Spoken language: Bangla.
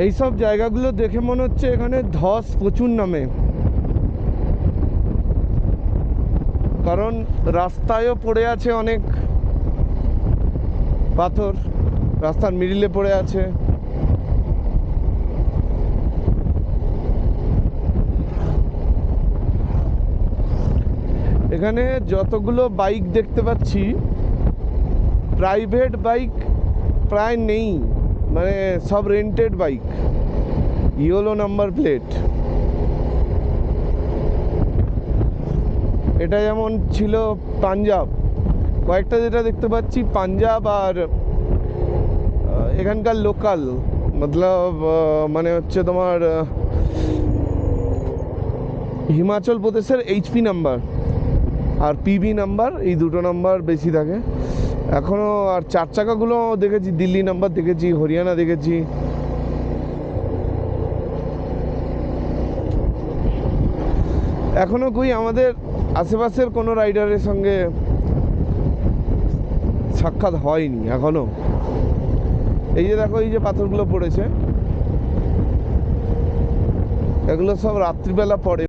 এইসব জায়গাগুলো দেখে মনে হচ্ছে এখানে ধস প্রচুর নামে, কারণ রাস্তায়ও পড়ে আছে অনেক পাথর, রাস্তার মিডিলে পড়ে আছে। এখানে যতগুলো বাইক দেখতে পাচ্ছি প্রাইভেট বাইক প্রায় নেই, মানে সব rented bike, yellow number plate. এটা যেমন ছিল পাঞ্জাব, কয়েকটা যেটা দেখতে পাচ্ছি পাঞ্জাব আর এখানকার লোকাল, মতলব মানে হচ্ছে তোমার হিমাচল প্রদেশের এইচপি নাম্বার আর পিবি নাম্বার, এই দুটো নাম্বার বেশি থাকে এখনও। আর চার চাকাগুলো দেখেছি, দিল্লি নাম্বার দেখেছি, হরিয়ানা দেখেছি। এখনও কই আমাদের আশেপাশের কোনো রাইডারের সঙ্গে সাক্ষাৎ হয়নি এখনও। এই যে দেখো, এই যে পাথরগুলো পড়েছে, এগুলো সব রাত্রিবেলা পড়ে।